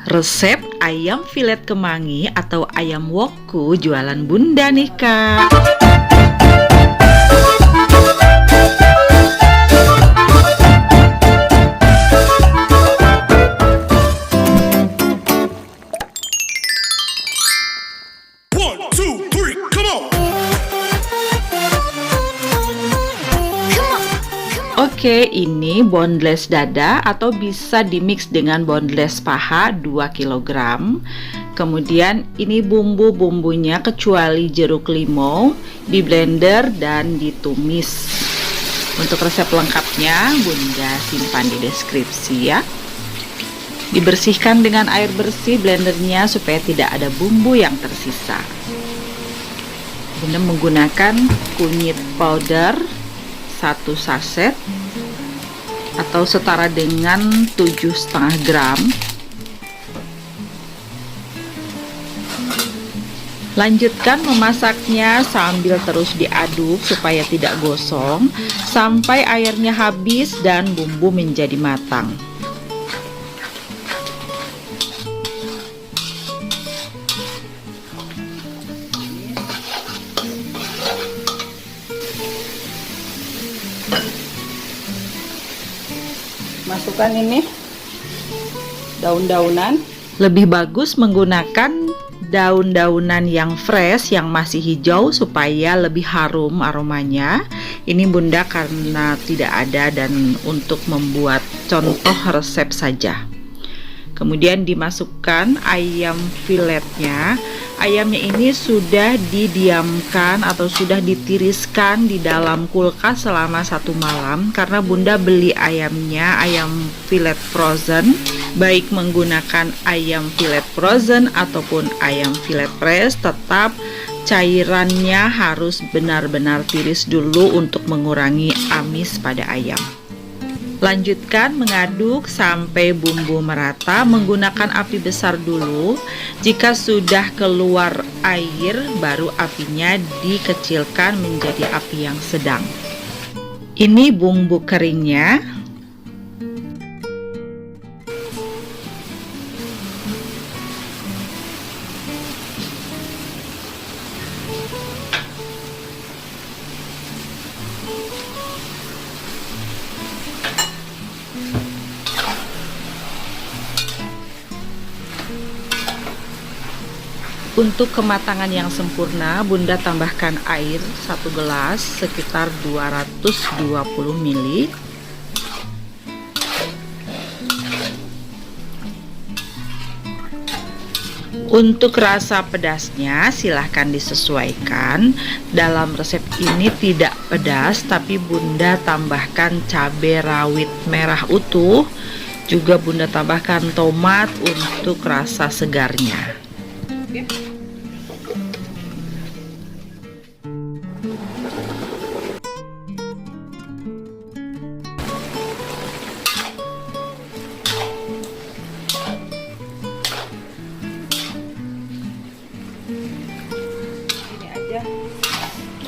Resep ayam filet kemangi atau ayam woku jualan Bunda nih Kak. Oke, ini boneless dada atau bisa dimix dengan boneless paha 2 kg. Kemudian ini bumbu-bumbunya kecuali jeruk limau di blender dan ditumis. Untuk resep lengkapnya Bunda simpan di deskripsi ya. Dibersihkan dengan air bersih blendernya supaya tidak ada bumbu yang tersisa. Bunda menggunakan kunyit powder 1 saset atau setara dengan 7,5 gram. Lanjutkan memasaknya sambil terus diaduk supaya tidak gosong sampai airnya habis dan bumbu menjadi matang. Masukkan ini daun-daunan. Lebih bagus menggunakan daun-daunan yang fresh yang masih hijau supaya lebih harum aromanya. Ini Bunda karena tidak ada dan untuk membuat contoh resep saja. Kemudian dimasukkan ayam filetnya. Ayamnya ini sudah didiamkan atau sudah ditiriskan di dalam kulkas selama 1 malam karena Bunda beli ayamnya ayam filet frozen, baik menggunakan ayam filet frozen ataupun ayam filet fresh, tetap cairannya harus benar-benar tiris dulu untuk mengurangi amis pada ayam. Lanjutkan mengaduk sampai bumbu merata menggunakan api besar dulu. Jika sudah keluar air, baru apinya dikecilkan menjadi api yang sedang. Ini bumbu keringnya. Untuk kematangan yang sempurna, Bunda tambahkan air 1 gelas sekitar 220 ml. Untuk rasa pedasnya silahkan disesuaikan. Dalam resep ini tidak pedas, tapi Bunda tambahkan cabai rawit merah utuh. Juga Bunda tambahkan tomat untuk rasa segarnya. Ini aja,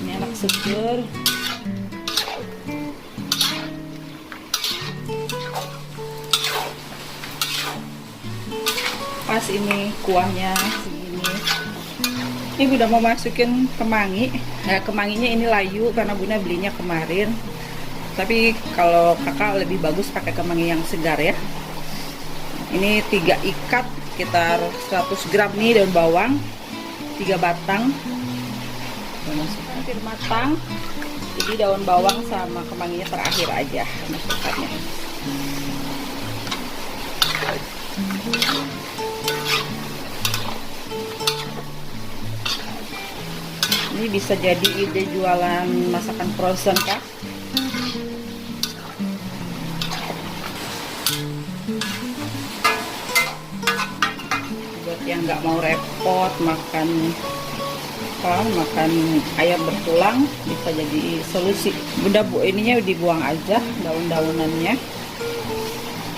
ini enak seger. Pas ini kuahnya segini. Ini Bunda mau masukin kemangi. Nah, kemanginya ini layu karena Bunda belinya kemarin. Tapi kalau kakak lebih bagus pakai kemangi yang segar ya. Ini 3 ikat sekitar 100 gram nih daun bawang, 3 batang. Hampir matang. Jadi daun bawang sama kemanginya terakhir aja masukkannya. Ini bisa jadi ide jualan masakan frozen Kak. Buat yang nggak mau repot makan ayam bertulang, bisa jadi solusi. Bunda ininya dibuang aja daun-daunannya.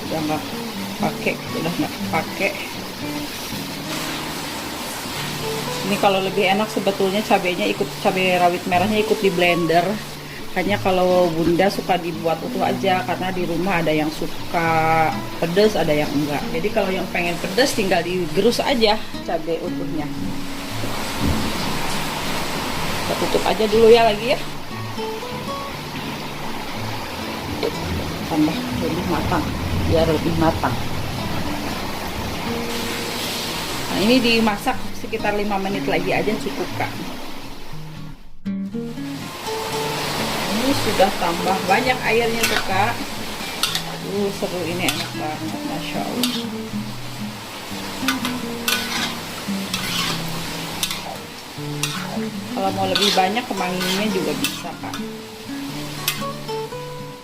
Udah nggak pakai. Ini kalau lebih enak sebetulnya cabai rawit merahnya ikut di blender. Hanya kalau bunda suka dibuat utuh aja, karena di rumah ada yang suka pedas, ada yang enggak. Jadi kalau yang pengen pedas tinggal digerus aja cabai utuhnya. Kita tutup aja dulu ya lagi ya. Tambah lebih matang, biar lebih matang. Nah, ini dimasak sekitar 5 menit lagi aja cukup, Kak. Ini sudah tambah banyak airnya tuh, Kak. Seru, ini enak banget, Masya Allah. Kalau mau lebih banyak kemanginya juga bisa, Kak.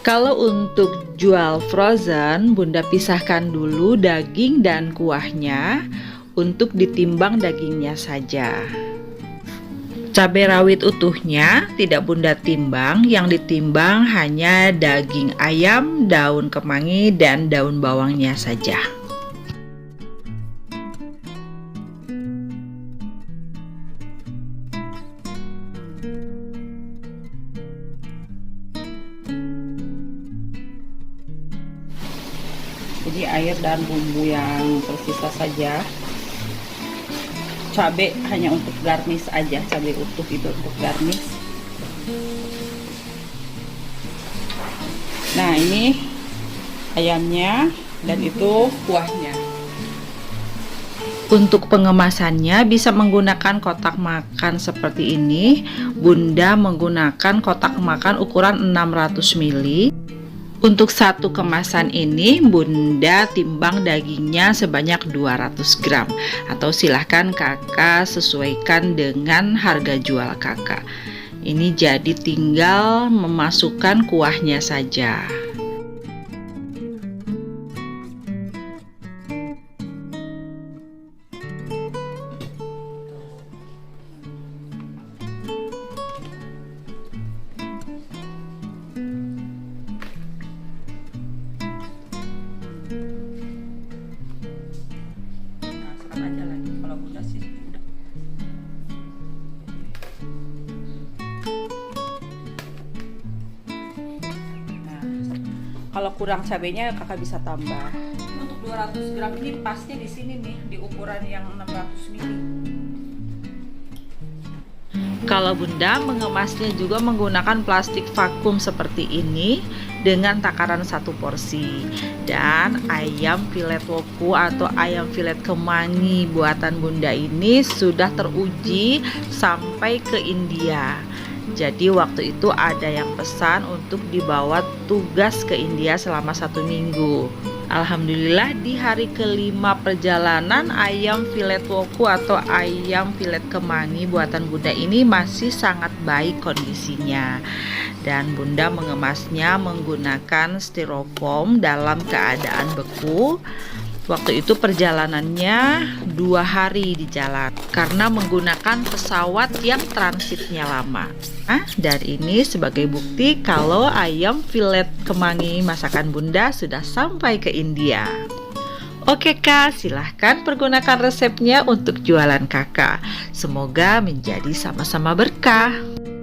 Kalau untuk jual frozen, Bunda pisahkan dulu daging dan kuahnya untuk ditimbang dagingnya saja. Cabai rawit utuhnya tidak Bunda timbang, yang ditimbang hanya daging ayam, daun kemangi, dan daun bawangnya saja. Jadi air dan bumbu yang tersisa saja. Cabai hanya untuk garnish aja, cabai utuh itu untuk garnish. Nah, ini ayamnya dan itu kuahnya. Untuk pengemasannya bisa menggunakan kotak makan seperti ini. Bunda menggunakan kotak makan ukuran 600 ml. Untuk satu kemasan ini Bunda timbang dagingnya sebanyak 200 gram, atau silahkan kakak sesuaikan dengan harga jual kakak. Ini jadi tinggal memasukkan kuahnya saja. Aja lagi kalau udah sih udah. Nah, kalau kurang cabenya kakak bisa tambah. Untuk 200 gram ini pasnya di sini nih, di ukuran yang 600 ml. Kalau Bunda mengemasnya juga menggunakan plastik vakum seperti ini dengan takaran 1 porsi. Dan ayam filet woku atau ayam filet kemangi buatan Bunda ini sudah teruji sampai ke India. Jadi waktu itu ada yang pesan untuk dibawa tugas ke India selama 1 minggu. Alhamdulillah di hari kelima perjalanan ayam filet woku atau ayam filet kemangi buatan Bunda ini masih sangat baik kondisinya. Dan Bunda mengemasnya menggunakan styrofoam dalam keadaan beku. Waktu itu perjalanannya 2 hari di jalan karena menggunakan pesawat yang transitnya lama. Nah, dari ini sebagai bukti kalau ayam filet kemangi masakan Bunda sudah sampai ke India. Oke Kak, silahkan pergunakan resepnya untuk jualan kakak. Semoga menjadi sama-sama berkah.